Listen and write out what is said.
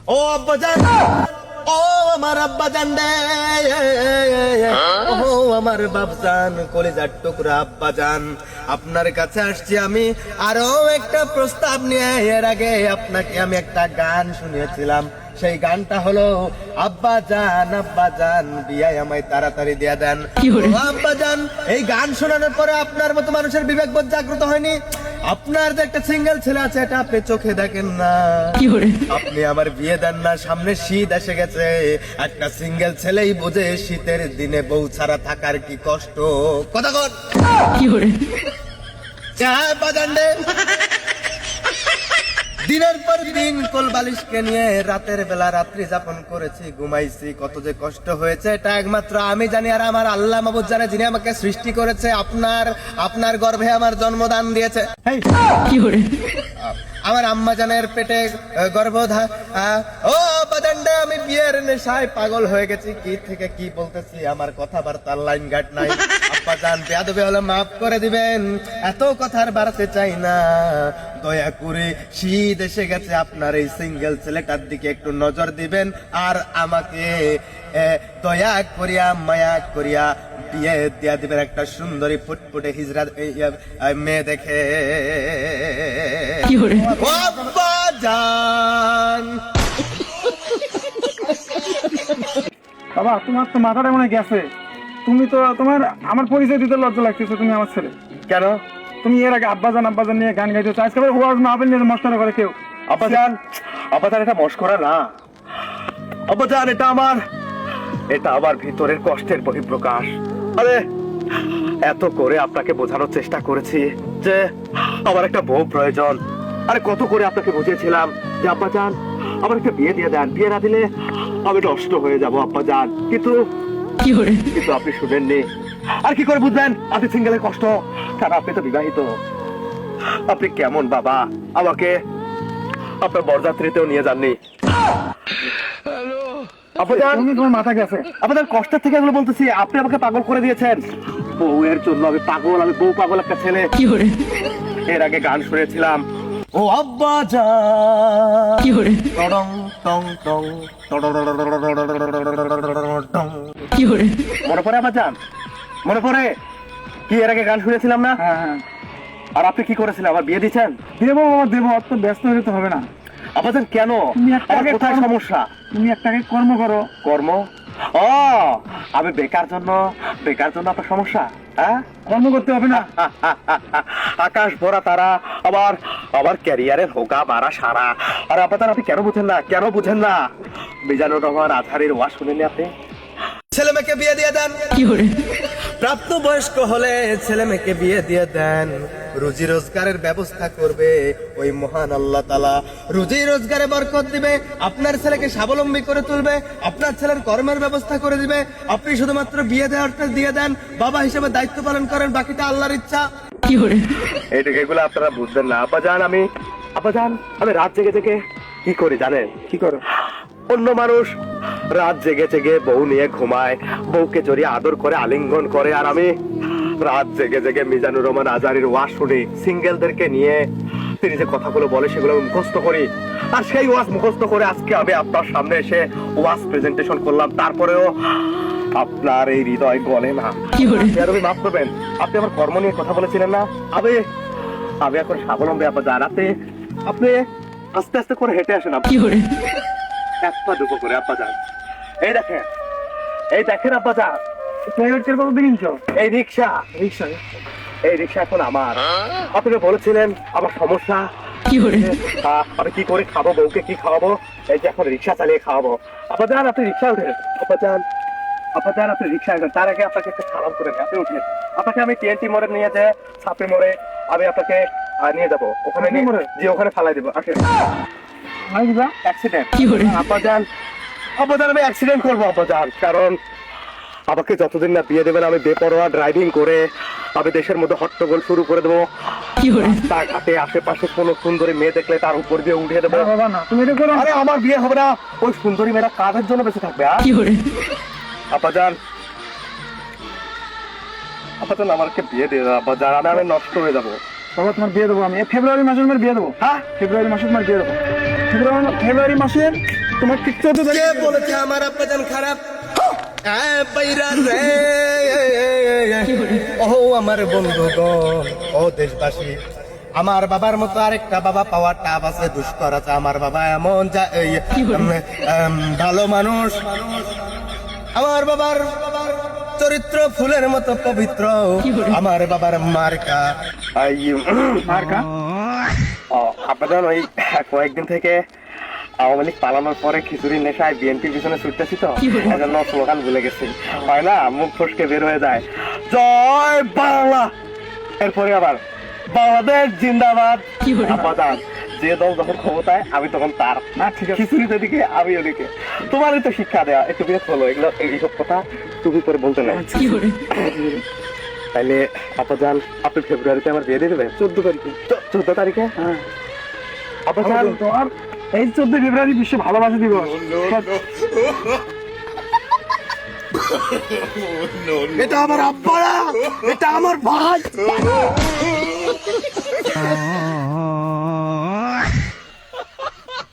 ও আব্বাজান, ও আমার আব্বাজান রে, ও আমার বাপজান, কলিজার টুকরা আব্বাজান, আপনার কাছে আসছি আমি আরো একটা প্রস্তাব নিয়ে। এর আগে আপনাকে আমি একটা গান শুনিয়েছিলাম, সেই গানটা হলো আব্বাজান বিয়ায় আমায় তাড়াতাড়ি দিয়ে দেন। ও আব্বাজান, এই গান শোনানোর পরে আপনার মতো মানুষের বিবেকবোধ জাগ্রত হয়নি? আপনার যে একটা সিঙ্গেল ছেলে আছে এটা আপনি চোখে দেখেন না? আপনি আমার বিয়ে দেন না, সামনে শীত এসে গেছে, একটা সিঙ্গেল ছেলেই বোঝে শীতের দিনে বউ ছাড়া থাকার কি কষ্ট। কথা কর বাজান রে। দিনের পর দিন কোল বালিশকে নিয়ে রাতের বেলা রাত্রি যাপন করেছি, ঘুমাইছি, কত যে কষ্ট হয়েছে এটা একমাত্র আমি জানি, আর আমার আল্লাহ মাবুদ জানে, যিনি আমাকে সৃষ্টি করেছে, আপনার গর্ভে আমার জন্মদান দিয়েছে। আমার আম্মা জানের পেটে গর্ভধারণ। ও বাদান্ডা, আমি বিয়ের নেশায় পাগল হয়ে গেছি। কি থেকে কি বলতেছি, আমার কথাবার্তার লাইন গাট নাই। আব্বা জান, বেয়াদবি হলে মাফ করে দিবেন, এত কথার বাড়াতে চাই না। দয়া করে শীত এসে গেছে, আপনার এই সিঙ্গেল ছেলেটার দিকে একটু নজর দিবেন, আর আমাকে দয়া করিয়া মায়া করিয়া বিয়ে দিয়া দিবেন একটা সুন্দরী ফুটফুটে হিজরা মেয়ে দেখে। বাবা, তোমার তো মাথাটা মনে গেছে। তুমি তো আমার পরিচয় দিতে লজ্জা লাগতেছে। তুমি আমার ছেলে কেন? তুমি এর আগে আব্বাজান নিয়ে গান গাইতেছো, আজকে ওয়াজ মাহফিল নিয়ে মস্করা করে কেউ। আব্বাজান এটা মস্করা না আব্বাজান, এটা আমার ভিতরের কষ্টের বহিঃপ্রকাশ। আরে এত করে আপনাকে বোঝানোর চেষ্টা করেছি যে আমার একটা বউ প্রয়োজন। আরে কত করে আপনাকে বুঝিয়েছিলাম যে আব্বাজান আমার একটা বিয়ে দিয়ে দেন, বিয়ে না দিলে আমি নষ্ট হয়ে যাবো আব্বাজান, কিন্তু আপনি শুনেননি। আর কি করে বুঝবেন আপনি সিঙ্গেলের কষ্ট? কারণ আপনি তো বিবাহিত। আপনি কেমন বাবা, আমাকে আপনার বরযাত্রীতেও নিয়ে যাননি। তোমার মাথা গেছে। আপনাদের কষ্টের থেকে এগুলো বলতেছি, আপনি আমাকে পাগল করে দিয়েছেন। বউয়ের জন্য আমি পাগল, আমি বউ পাগল একটা ছেলে। এর আগে গান শুনেছিলাম, ও আব্বাজান, মনে পড়ে আব্বাজান? মনে পড়ে? কি এর আগে গান শুনেছিলাম না? হ্যাঁ। আর আপনি কি করেছিলেন? আমার বিয়ে দিচ্ছেন? দেবো অত ব্যস্ত হলে তো হবে না। আব্বাজান কেন? আমার কোথায় সমস্যা? তুমি একটা কর্ম করো। কর্ম? ও, আমি বেকার জন্য আপনার সমস্যা? হ্যাঁ, কর্ম করতে হবে না? আকাশ ভরা তারা, আবার ক্যারিয়ারের হোগা মারা সারা। আর আপনি কেন বুঝেন না? মিজানুর রহমান আজহারের ওয়াজ শুনেননি আপনি? ছেলে মেয়েকে বিয়ে দিয়ে দেন, প্রাপ্ত বয়স্ক হলে ছেলে মেয়েকে বিয়ে দিয়ে দেন, রুজি রোজগারের ব্যবস্থা করবে ওই মহান আল্লাহ তাআলা। রুজি রোজগারে বরকত দিবে, আপনার ছেলেকে স্বাবলম্বী করে তুলবে, আপনার ছেলের কর্মের ব্যবস্থা করে দিবে। আপনি শুধুমাত্র বিয়ে দেওয়ারটা দিয়ে দেন, বাবা হিসেবে দায়িত্ব পালন করেন, বাকিটা আল্লাহর ইচ্ছা। এগুলো আপনারা বুঝবেন না আব্বাজান। আমি রাত জেগে কি করি জানেন? কি করো? অন্য মানুষ রাত জেগে বউ নিয়ে ঘুমায়, বউকে জড়িয়ে আদর করে, আলিঙ্গন করে, আর আমি রাত জেগে মিজানুর রহমান আজহারীর ওয়াজ শুনি। সিঙ্গেলদেরকে নিয়ে তিনি যে কথাগুলো বলে সেগুলো মুখস্থ করি, আর সেই ওয়াজ মুখস্থ করে আজকে আমি আপনার সামনে এসে ওয়াজ প্রেজেন্টেশন করলাম। তারপরেও আপনার এই হৃদয় গলে না। মাফ করবেন, আপনি আমার কর্ম নিয়ে কথা বলেছিলেন না? আমি এখন স্বাবলম্বী আব্বাজান। আপনি আস্তে আস্তে করে হেঁটে আসেন, এক পা দুপো করে আব্বাজান। এই দেখেন আব্বাজান, এই রিক্সা এখন আমার। আপনি বলেছিলেন আমার সমস্যা, আমি কি করে খাবো, বউকে কি খাওয়াবো, এই যে এখন রিক্সা চালিয়ে খাওয়াবো। আব্বাজান আপনি রিক্সা উঠেন, আব্বাজান আপনি রিক্সা উঠেন। তার আগে আপনাকে একটা সালাম করে আপনি উঠেন। আপনাকে আমি TNT মোড়ে নিয়ে যাই, ছাপড়ি মোড়ে আমি আপনাকে নিয়ে যাবো, ওখানে ওখানে ফালাই দেবো। আসেন। অ্যাক্সিডেন্ট? আব্বাজান আমি অ্যাক্সিডেন্ট করবো আব্বাজান, কারণ আমাকে যতদিন না বিয়ে দেবেন আমি বেপরোয়া ড্রাইভিং করে আমি দেশের মধ্যে হট্টগোল শুরু করে দেবো। রাস্তাঘাটে আশেপাশে কোন সুন্দরী মেয়ে দেখলে তার উপর দিয়ে উঠে দেবো। আরে আমার বিয়ে হবে না, ওই সুন্দরী মেয়েরা কাদের জন্য বেঁচে থাকবে? আব্বাজান আমাকে বিয়ে দিয়ে দেবো আব্বাজান, আমি নষ্ট হয়ে যাবো। বাবা, তোমার বিয়ে দেবো আমি ফেব্রুয়ারি মাসে। বিয়ে দেবো। হ্যাঁ, ফেব্রুয়ারি মাসে তোমার বিয়ে দেবো। ফেব্রুয়ারি মাসের তোমার ঠিক 14 কে তারিখ বলেছে আমার আব্বাজান খারাপ? বাইরা রে ও আমার বন্ধুগণ, ও দেশবাসী, আমার বাবার মতো আরেকটা বাবা পাওয়ার টাপ আছে, দুষ্কর আছে। আমার বাবা এমন ভালো মানুষ। আমার বাবার চরিত্র ফুলের মতো পবিত্র। আমার বাবার মার্কা মার্কা আব্বাজান ওই কয়েকদিন থেকে আওয়ামী লীগ পালানোর পরে খিচুড়ির নেশায় বিএনপির পিছনে ছুটতেছি তো, এজন্য স্লোগান ভুলে গেছি। হয় না, মুখ ফসকে বের হয়ে যায় জয় বাংলা, এরপরে আবার বাংলাদেশ জিন্দাবাদ। আব্বাজান যে দল যখন ক্ষমতায় আমি তখন তার। না ঠিক আছে খিচুড়ি দিকে আমি ওদিকে। তোমারই তো শিক্ষা দেওয়া, একটু বিরক্ত হলো এগুলো, এইসব কথা তুমি করে বলতে নাই। তাইলে আব্বাজান আপনি ফেব্রুয়ারিতে আমার বিয়ে দিয়ে দেবেন? 14 তারিখে 14 তারিখে? হ্যাঁ আব্বাজান তোমার এই 14 ফেব্রুয়ারি বিশ্ব ভালোবাসা দিবস। এটা আমার আব্বা না, এটা আমার ভাই।